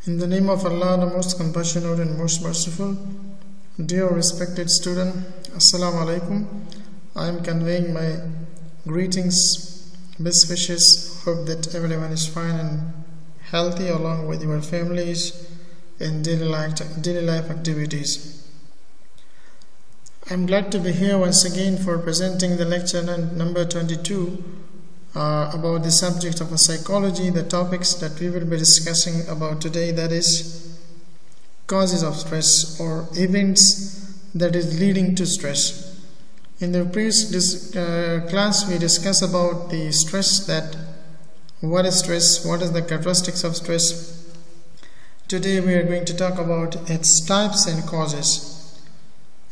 In the name of Allah, the most compassionate and most merciful. Dear respected student, Assalamu alaikum. I am conveying my greetings, best wishes. Hope that everyone is fine and healthy along with your families and daily life activities. I am glad to be here once again for presenting the lecture number 22 about the subject of psychology, the topics that we will be discussing about today, that is causes of stress or events that is leading to stress. In the previous class we discussed about the stress, that what is stress, what is the characteristics of stress. Today we are going to talk about its types and causes.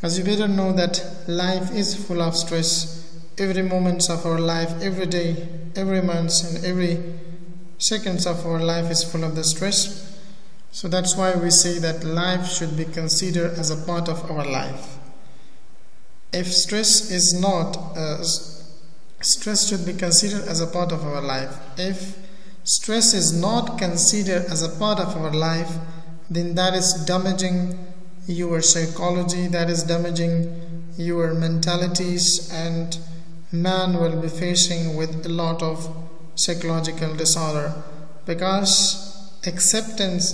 As you better know that life is full of stress. Every moment of our life, every day, every month and every seconds of our life is full of the stress. So that's why we say that life should be considered as a part of our life. If stress is not, stress should be considered as a part of our life. If stress is not considered as a part of our life, then that is damaging your psychology, that is damaging your mentalities, and man will be facing with a lot of psychological disorder, because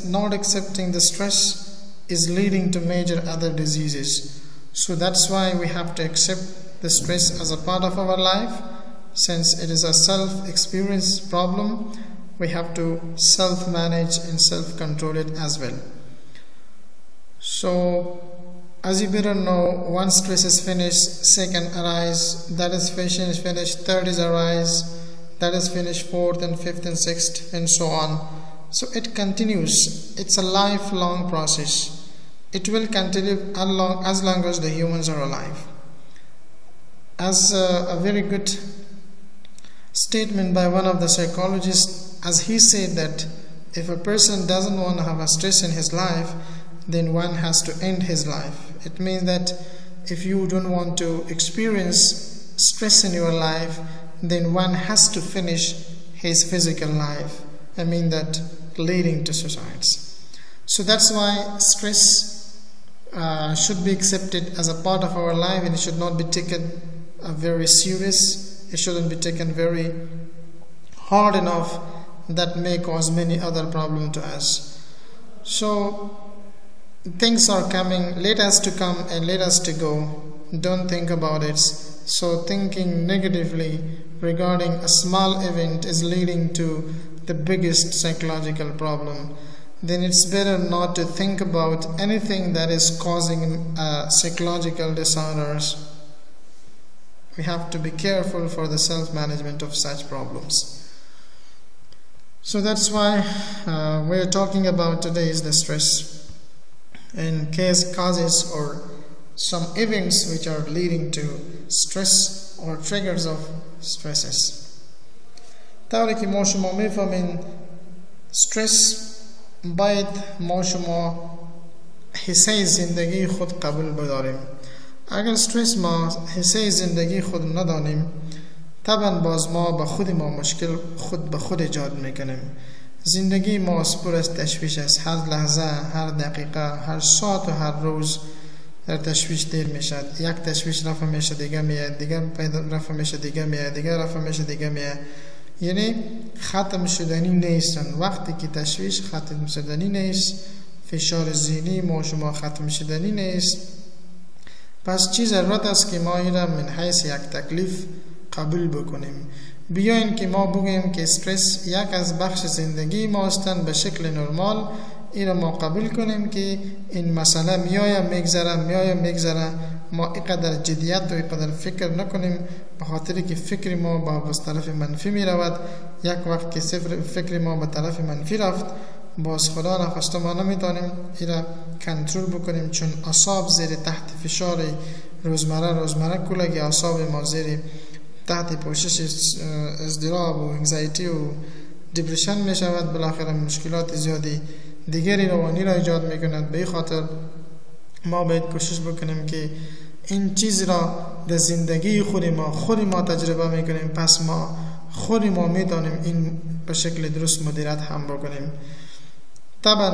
not accepting the stress is leading to major other diseases. So that's why we have to accept the stress as a part of our life. Since it is a self-experience problem, we have to self-manage and self-control it as well. So as you better know, once stress is finished, second arise, that is finished, third is arise, that is finished, fourth and fifth and sixth, and so on. So it continues. It's a lifelong process. It will continue as long as the humans are alive. As a very good statement by one of the psychologists, as he said that if a person doesn't want to have a stress in his life, then one has to end his life. It means that if you don't want to experience stress in your life, then one has to finish his physical life. I mean that leading to suicide. So that's why stress should be accepted as a part of our life, and it should not be taken very serious. It shouldn't be taken very hard enough that may cause many other problems to us. So things are coming, let us to come and let us to go. Don't think about it. So thinking negatively regarding a small event is leading to the biggest psychological problem. Then it's better not to think about anything that is causing psychological disorders. We have to be careful for the self-management of such problems. So that's why we're talking about today is the stress and causes or some events which are leading to stress or triggers of stresses. طوری که ما شما میفهمین استرس باید ما شما حصه زندگی خود قبول بداریم. اگر استرس ما حصه زندگی خود ندانیم، طبعا باز ما به خود ما مشکل خود به خود ایجاد میکنیم. زندگی ما پر از تشویش است. هر لحظه، هر دقیقه، هر ساعت و هر روز در تشویش دیر میشد. یک تشویش رفع میشه دیگه میاد، دیگه رفع میشه دیگه میاد، دیگه رفع میشه دیگه میاد. یعنی ختم شدنی نیستن. وقتی که تشویش ختم شدنی نیست، فشار ذهنی ما شما ختم شدنی نیست، پس چیز ضرورت است که ما این را من حیث یک تکلیف قبول بکنیم. بیاین که ما بگیم که استرس یک از بخش زندگی ما هستند به شکل نرمال. این را ما قبول کنیم که این مسئله میگذره. ما اینقدر جدیت و اینقدر فکر نکنیم، به خاطر که فکر ما با طرف منفی می رود. یک وقت که فکر ما به طرف منفی رفت، باز خدا نخواسته ما نمیتونیم این را کنترل بکنیم، چون اعصاب زیر تحت فشار روزمره کلگی اعصاب ما زیر تحت پوشش اضطراب و انگزایتی و دیپرشن می شود. بالاخره مشکلات زیادی دیگری روانی را ایجاد می کند. به این خاطر ما باید کوشش بکنیم که این چیز را در زندگی خود ما تجربه می کنیم، پس ما خود ما می دانیم این به شکل درست مدیریت هم بکنیم. طبعا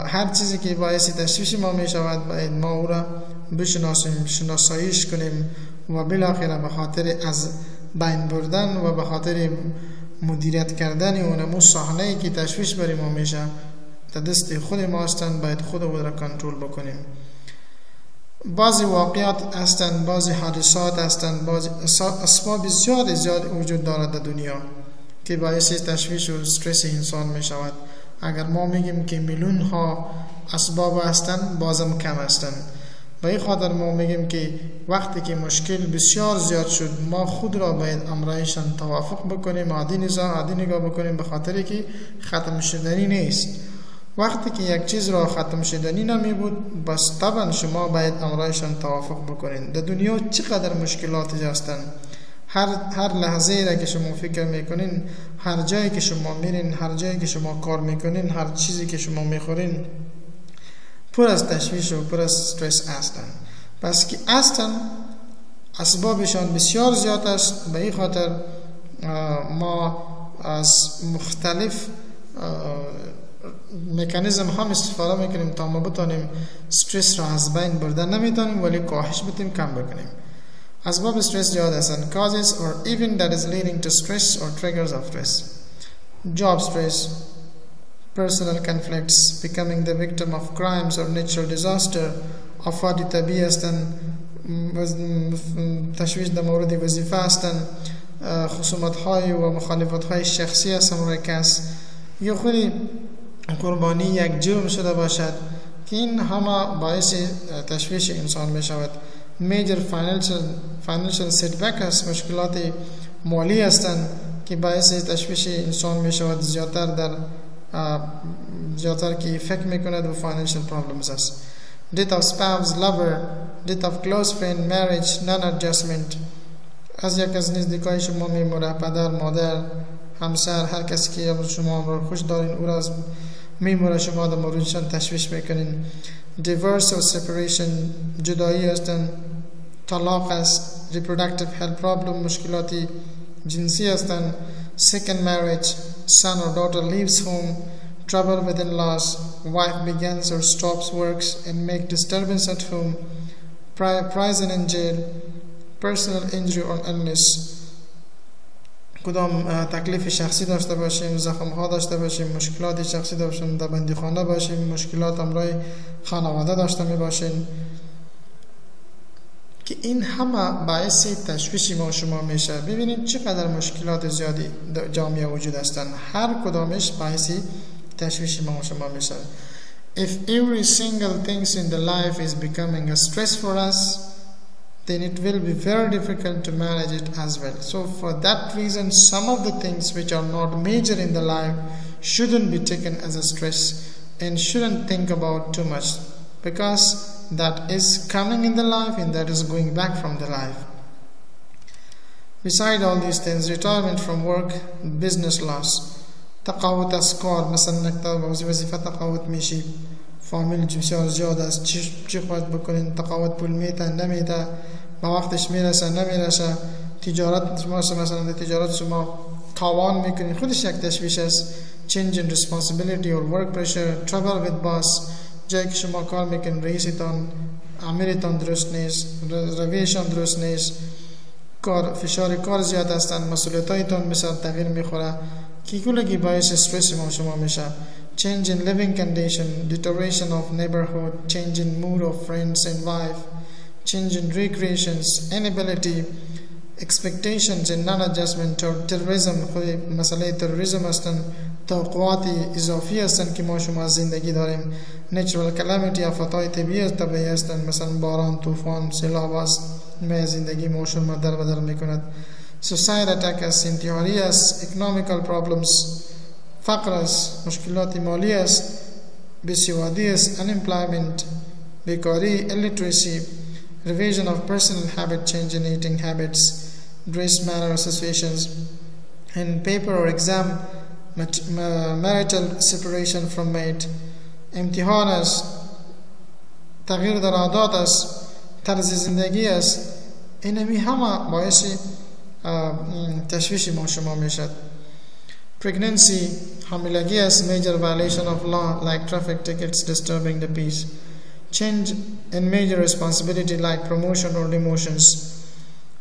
هر چیزی که باعث تشویش ما می شود باید ما او را بشناسیم، شناساییش کنیم و بالاخره به خاطر از بین بردن و به خاطر مدیریت کردن اونمو صحنه‌ای که تشویش بر ما میشه تا دست خود ما هستند، باید خود را کنترل بکنیم. بعضی واقعات هستند، بعضی حادثات هستند، بعضی اسباب زیاد وجود دارد در دنیا که باعث تشویش و استرس انسان می شود. اگر ما میگیم که میلیون ها اسباب هستند بازم کم هستند. به این خاطر ما میگیم که وقتی که مشکل بسیار زیاد شد ما خود را باید امرایشان توافق بکنیم، عادی نگاه بکنیم، به خاطر که ختم شدنی نیست. وقتی که یک چیز را ختم شدنی نمی بود بس طبعا شما باید امرایشان توافق بکنین. در دنیا چقدر مشکلاتی هستند، هر لحظه را که شما فکر میکنین، هر جایی که شما میرین، هر جایی که شما کار میکنین، هر چیزی که شما میخورین پر از تشویش و پر از استرس هستند. پس که هستند اسبابشان بسیار زیاد است. به این خاطر ما از مختلف مکانیزم هم استفاده میکنیم تا ما بتونیم استرس را از بین بردن. نمیتونیم ولی کاهش بدیم، کم بکنیم. اسباب استرس زیاد هستند. Causes or event that is leading to stress or triggers of stress. Job stress, personal conflicts, becoming the victim of crimes or natural disaster. آفات طبیعی هستند، تشویش در مورد وظیفه هستند، خصومت های و مخالفت های شخصی هستند برای کس، یا خودی قربانی یک جرم شده باشد که این همه باعث تشویش انسان می شود. Major financial setback است، مشکلات مالی هستند که باعث تشویش انسان می شود، زیادتر که فکر می کند و financial problems است. Death of spouse, lover, death of close friend, marriage, non-adjustment. از یک از نزدیکای شما میموره، پدر، مادر، همسر، هر کسی که شما رو خوش دارین او را میموره، شما در موردشان تشویش میکنین. Divorce or separation، جدایی هستند، طلاق است. Reproductive health problem، مشکلات جنسی هستند. Second marriage، son or daughter leaves home, trouble with in-laws, wife begins or stops works and make disturbance at home, prison and jail, personal injury or illness. کدام تکلیف شخصی داشته باشیم، زخم ها داشته باشیم، مشکلات شخصی داشته باشیم، در بندیخانه باشیم، مشکلات همراه خانواده داشته می باشیم، که این همه باعث تشویش ما شما میشه. ببینید چقدر مشکلات زیادی در جامعه وجود هستند، هر کدامش باعث تشویش ما شما میشه. If every single things in the life is becoming a stress for us, then it will be very difficult to manage it as well. So for that reason, some of the things which are not major in the life shouldn't be taken as a stress and shouldn't think about too much, because that is coming in the life and that is going back from the life. Beside all these things, retirement from work, business loss, تقاعد از کار، مثلا نکتا وظیفه تقاعد میشی، فامیل بسیار زیاد است، چی خواهد بکنین، تقاعد پول میده نمیده، با وقتش میرسه نمیرسه، تجارت شما مثلا تجارت شما تاوان میکنین، خودش یک تشویش است. Change in responsibility or work pressure, trouble with boss، جایی که شما کار میکنین رئیستان امیرتان درست نیست، رویشان درست نیست، فشار کار زیاد هستند، مسئولیتایتان مثلا تغییر میخوره که کلگی باعث استرس ما شما میشه. Change in living condition, deterioration of neighborhood, change in mood of friends and wife, change in recreations, inability, expectations and non-adjustment, or terrorism. خود مسئله تروریسم هستند، توقعات اضافی هستند که ما شما زندگی داریم. Natural calamity، آفاتهای طبیعی هستند، مثلا باران، طوفان، سیلاب است، زندگی ما شما در بدر میکند. Suicide attack است، انتحاری است. Economical problems، فقر است، مشکلات مالی است، بیسوادی است، unemployment، بیکاری، illiteracy, revision of personal habit, change in eating habits, dress manner associations, in paper or exam, marital separation from mate، امتحان است، تغییر در عادات است، طرز زندگی است. اینمی همه باعث تشویش ما شما میشد. Pregnancy, hamilagi is major violation of law like traffic tickets disturbing the peace. Change in major responsibility like promotion or demotions.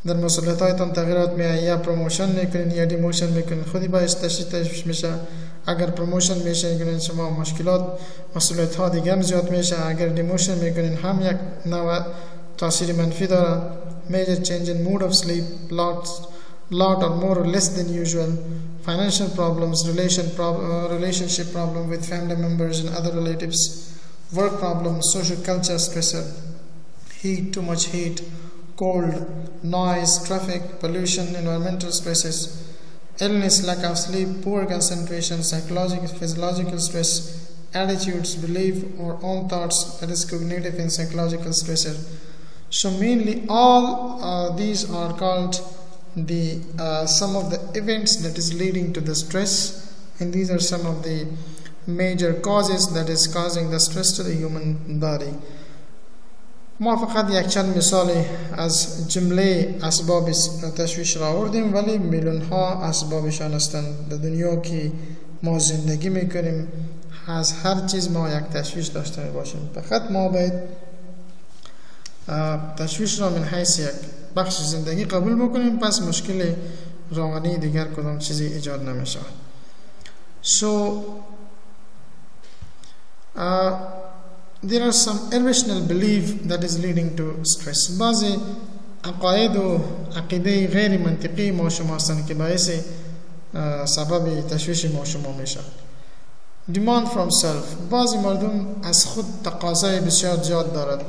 در مسئولیت‌هایتان تغییرات میاد، یا پروموشن میکنین یا دیموشن میکنین، خودی باعث تشویش میشه. اگر پروموشن میشه میکنین شما مشکلات مسئولیت‌ها دیگه زیاد میشه. اگر دیموشن میکنین هم یک نوع تاثیر منفی داره. Major change in mood of sleep, lot or more or less than usual. Financial problems, relationship problem with family members and other relatives. Work problems, social culture stressor. Heat, too much heat. Cold, noise, traffic, pollution, environmental stresses, illness, lack of sleep, poor concentration, psychological, physiological stress, attitudes, belief or own thoughts, that is cognitive and psychological stressor. So mainly all these are called the some of the events that is leading to the stress, and these are some of the major causes that is causing the stress to the human body. ما فقط یک چند مثال از جمله اسباب تشویش را آوردیم، ولی میلیون ها اسبابشان هستند. در دنیا که ما زندگی میکنیم از هر چیز ما یک تشویش داشته باشیم. فقط ما باید تشویش را من حیث یک بخش زندگی قبول بکنیم، پس مشکل روانی دیگر کدام چیزی ایجاد نمیشه. There are some irrational belief that is leading to stress. بعضی عقاید و عقیده غیر منطقی ما شما هستند که باعث سبب تشویش ما شما میشه. Demand from self. بعضی مردم از خود تقاضای بسیار زیاد دارد.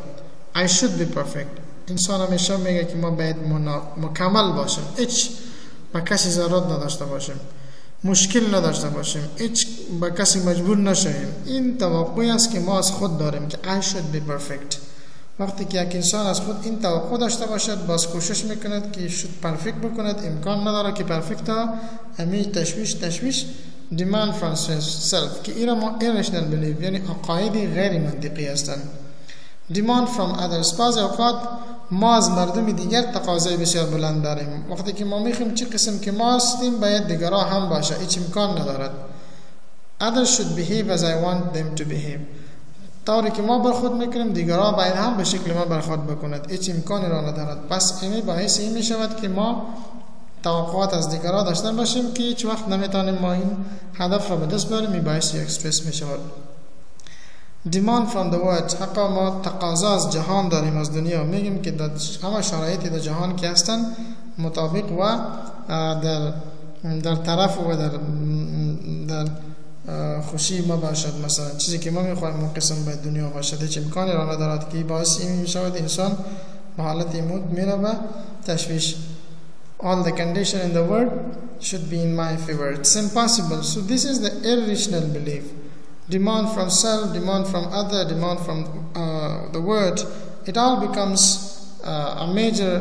I should be perfect. انسان همیشه میگه که ما باید مکمل باشیم، هیچ با کسی ضرورت نداشته باشیم، مشکل نداشته باشیم، هیچ با کسی مجبور نشویم. این توقعی است که ما از خود داریم که I should be perfect. وقتی که یک انسان از خود این توقع داشته باشد، باز کوشش میکند که should perfect بکند، امکان نداره که perfect ها. همین تشویش demand from self که اینا ما irrational belief یعنی عقایدی غیر منطقی هستند. demand from others. بعضی اوقات ما از مردم دیگر تقاضای بسیار بلند داریم. وقتی که ما میخوایم چه قسم که ما هستیم باید دیگرها هم باشه، هیچ امکان ندارد. others should behave as I want them to behave. طوری که ما برخورد میکنیم دیگرها باید هم به شکل ما برخورد بکند، هیچ امکانی را ندارد. پس این باعث این میشود که ما توقعات از دیگرها داشته باشیم که هیچ وقت نمیتونیم ما این هدف را به دست بیاریم. این باعث یک استرس میشود. demand from the world. حقا ما تقاضا از جهان داریم، از دنیا. میگیم که همه شرایطی در جهان که هستن مطابق و در طرف و در خوشی ما باشد. مثلا چیزی که ما میخوایم اون قسم باید دنیا باشد، هیچ امکانی را ندارد که باعث این میشود انسان به حالت موت میره و تشویش. all the condition in the world should be in my favor. It's impossible. So this is the irrational belief. Demand from self, demand from other, demand from the word, it all becomes a major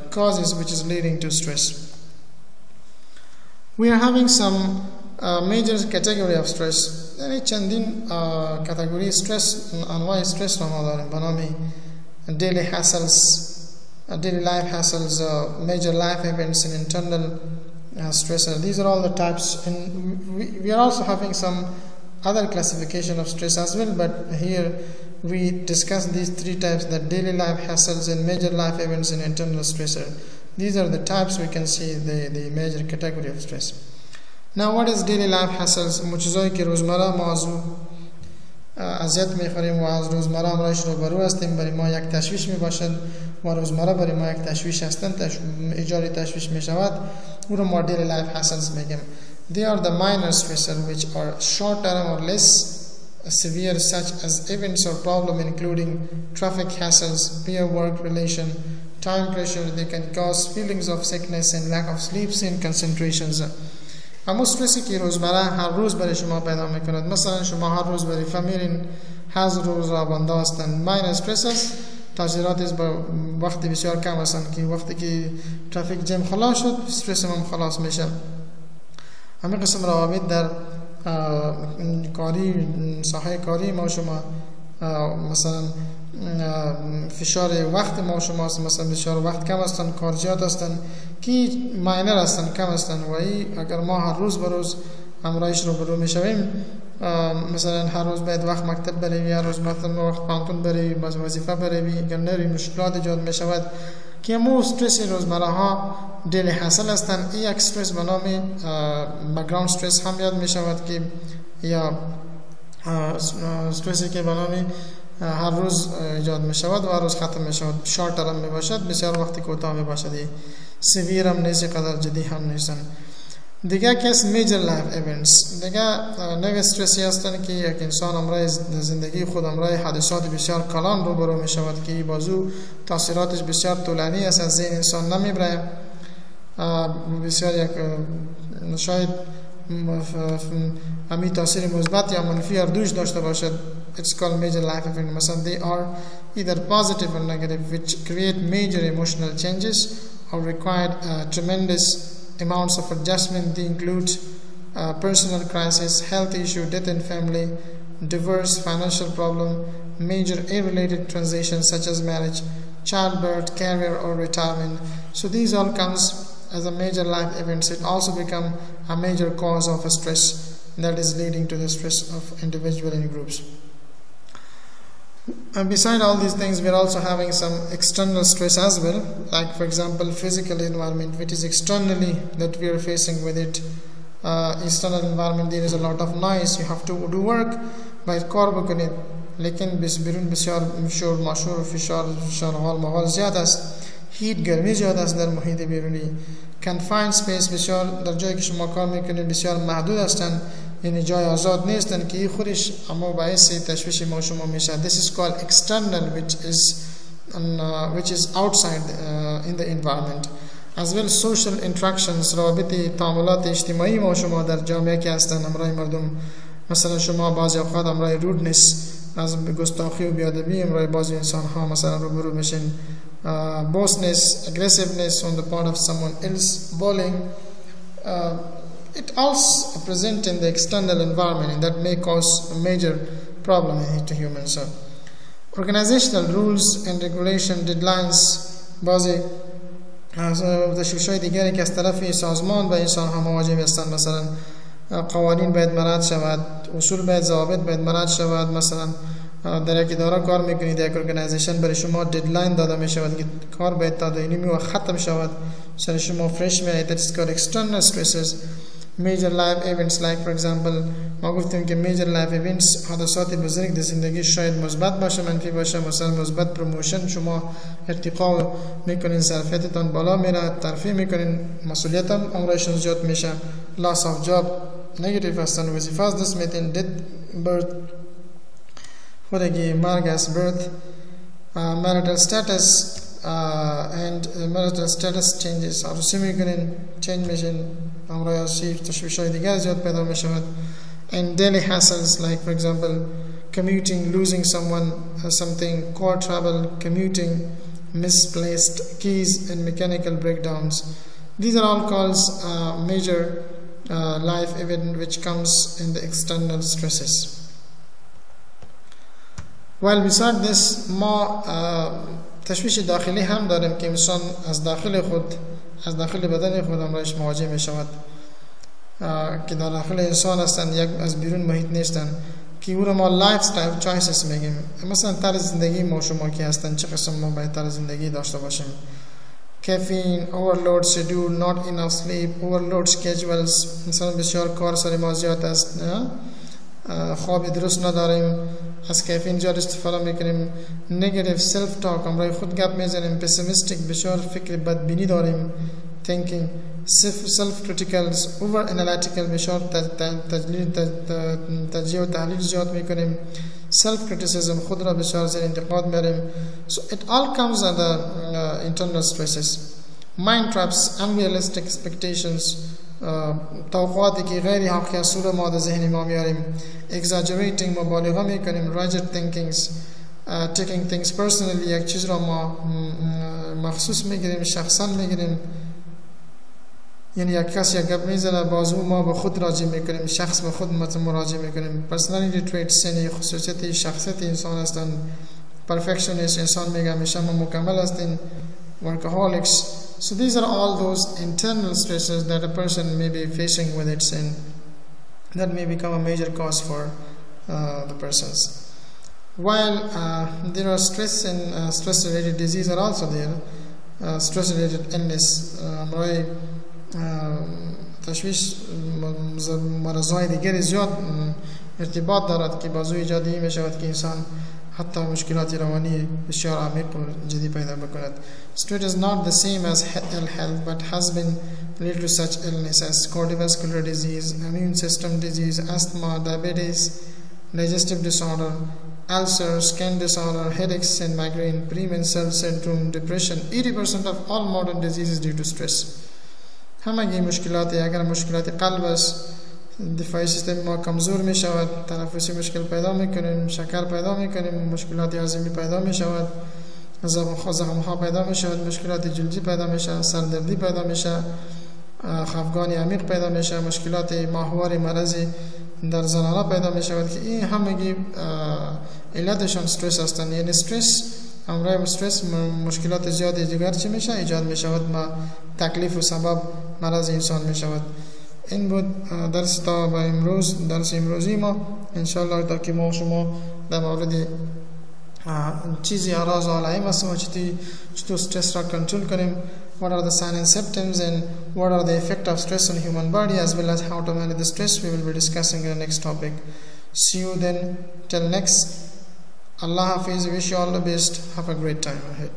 causes which is leading to stress. We are having some major category of stress. یعنی چندین category stress انواع stress را ما داریم به نام daily hassles, daily life hassles, major life events and internal stress. These are all the types, and we are also having some other classification of stress as well, but here we discuss these three types: the daily life hassles and major life events and internal stressor. These are the types we can see the major category of stress. Now what is daily life hassles? چیزایی که روزمره ما از اذیت میخوریم و از روزمره امرایش رو برو هستیم، برای ما یک تشویش میباشد و روزمره برای ما یک تشویش هستند، ایجاد تشویش میشود. او رو ما daily life hassles میگیم. They are the minor stressors which are short term or less severe, such as events or problems including traffic hassles, peer work relation, time pressure. They can cause feelings of sickness and lack of sleep and concentrations. اما استرسی که روزمره هر روز برای شما پیدا میکند، مثلا شما هر روز برای فهمیدین هر روز را بنده هستند. minor stresses تاثیراتش با وقتی بسیار کم هستند که وقتی که ترافیک جم خلاص شد استرس هم خلاص میشه. همین قسم روابط در کاری، ساحه کاری ما شما مثلا فشار وقت ما شماست، مثلا فشار وقت کم هستن، کارجات هستن که ماینر هستن، کم هستن و اگر ما هر روز به روز امرایش رو برو میشویم، مثلا هر روز باید وقت مکتب بروی، هر روز مثلا وقت پانتون بروی، باز وظیفه بروی، اگر نری مشکلات ایجاد میشود که مو استرس روزمره ها دیلی حاصل هستند. این یک استرس به نام بک‌گراند استرس هم یاد می شود که یا استرسی که به نام هر روز ایجاد می شود و هر روز ختم می شود، شارت ترم می باشد، بسیار وقتی کوتاه می باشد، سیویر هم نیست، قدر جدی هم نیستند. دیگه کس میجر لایف ایونتس، دیگه نوع استرسی هستند که یک انسان امرای زندگی خود امرای حادثات بسیار کلان روبرو می شود که بازو تاثیراتش بسیار طولانی است، از ذهن انسان نمیبره، بسیار یک شاید همی تاثیر مثبت یا منفی هر دوش داشته باشد. It's called major life event. مثلا they are either positive or negative, which create major emotional changes or require tremendous amounts of adjustment. They include personal crisis, health issue, death in family, divorce, financial problem, major age-related transitions such as marriage, childbirth, career or retirement. So these all comes as a major life events. It also become a major cause of stress that is leading to the stress of individual and groups. And beside all these things, we are also having some external stress as well, like for example physical environment, which is externally that we are facing with it. External environment, there is a lot of noise, you have to do work by کار بکنید، لیکن بیرون بسیار شور ماشور و فشار حال ماحول زیاد است، هیت گرمی زیاد است در محیط بیرونی. confined space بسیار در جایی که شما کار میکنید بسیار محدود هستند، یعنی جای آزاد نیستن که خودش اما باعث تشویش ما شما میشه. This is called external, which is outside in the environment. As well social interactions، روابط تعاملات اجتماعی ما شما در جامعه که هستن امرای مردم، مثلا شما بعضی اوقات امرای رودنس، از گستاخی و بیادبی امرای بعضی انسان ها مثلا روبرو میشین، boastness, aggressiveness on the part of someone else, bullying. It also present in the external environment, and that may cause a major problem to humans. So, organizational rules and regulation deadlines بعضی تشویش‌های دیگری که از طرف سازمان و انسان ها مواجه هستند، مثلا قوانین باید مراعات شود، اصول باید ضوابط باید مراعات شود. مثلا در یک اداره کار میکنید، یک ارگانایزیشن برای شما ددلاین داده می شود که کار باید تا دینی و ختم شود، سر شما فرش می آید. That's called external stresses. Major life events, like for example ما گفتیم که major life events حادثات بزرگ در زندگی شاید مثبت باشه منفی باشه. مثلا مثبت پروموشن، شما ارتقا میکنین، ظرفیتتان بالا میره، ترفیع میکنین، مسئولیت هم عمرشون زیاد میشه. loss of job negative هستن، وظیفه از دست میدین. death birth خودگی مرگ از birth. marital status and marital status changes عروسی میکنین، change میشین، امرای آسیب تشویش‌های دیگر زیاد پیدا میشود. and daily hassles, like for example commuting, losing someone, something, car travel, commuting, misplaced keys and mechanical breakdowns. These are all called major life event which comes in the external stresses. While beside this ما تشویش داخلی هم داریم که انسان از داخل خود، از داخل بدن خود امرایش مواجه می شود که در داخل انسان هستند، یک از بیرون محیط نیستند، که او را ما لایف استایل چایسز میگیم. مثلا طرز زندگی ما شما که هستند، چه قسم ما باید طرز زندگی داشته باشیم. caffeine, overload schedule, not enough sleep, overload schedules، مثلا بسیار کار سر ما زیاد است، خواب درست نداریم، از کافین زیاد استفاده میکنیم. negative self talk، امرای خود گپ میزنیم. pessimistic، بسیار فکر بدبینی داریم. thinking self critical، over analytical، بسیار تجزیه و تحلیل زیاد میکنیم. self criticism، خود را بسیار زیر انتقاد میاریم. so it all comes under internal stresses. mind traps، unrealistic expectations، توقعاتی که غیر حقیقی صورت ما در ذهن ما میاریم. exaggerating، مبالغه میکنیم. rigid thinkings، taking things personally، یک چیز را ما مخصوص میگیریم، شخصا میگیریم. یعنی یک کس یک گپ میزنه، بازو ما به خود راجع میکنیم، شخص به خود مراجعه میکنیم. personality traits، یعنی خصوصیت شخصیت انسان هستند. perfectionist, insan mega hamisha mukammal astin, workaholics. So these are all those internal stresses that a person may be facing with it, and that may become a major cause for the persons. While there are stress and stress-related disease are also there, stress-related illness, تشویش مرضای دیگری زیاد ارتباط دارد که باعث ایجاد این میشود که انسان حتی مشکلات روانی بسیار عمیق و جدی پیدا بکند. Stress is not the same as ill health, but has been related to such illness as cardiovascular disease, immune system disease, asthma, diabetes, digestive disorder, ulcers, skin disorder, headaches and migraine, premenstrual syndrome, depression. 80% of all modern diseases due to stress. همه مشکلات اگر مشکلات قلب است، دفاعی سیستم ما کمزور می شود، تنفسی مشکل پیدا می کنیم، شکر پیدا می کنیم، مشکلات هاضمه پیدا می شود، زخم ها پیدا می شود، مشکلات جلدی پیدا می شود، سردردی پیدا می شود، خفگان عمیق پیدا می شود، مشکلات ماهواره مرضی در زنانه پیدا می شود که این همگی علتشان استرس هستند. یعنی استرس همراه استرس مشکلات زیادی دیگر چی میشه ایجاد می شود و تکلیف و سبب مرض انسان می شود. این بود درس تا با امروز، درس امروزی ما انشاءالله، تا که ما شما در مورد چیزی اعراض علائم است و چطور استرس را کنترل کنیم. What are the signs and symptoms and what are the effect of stress on human body, as well as how to manage the stress, we will be discussing in the next topic. See you then till next. Allah Hafiz, wish you all the best. Have a great time ahead.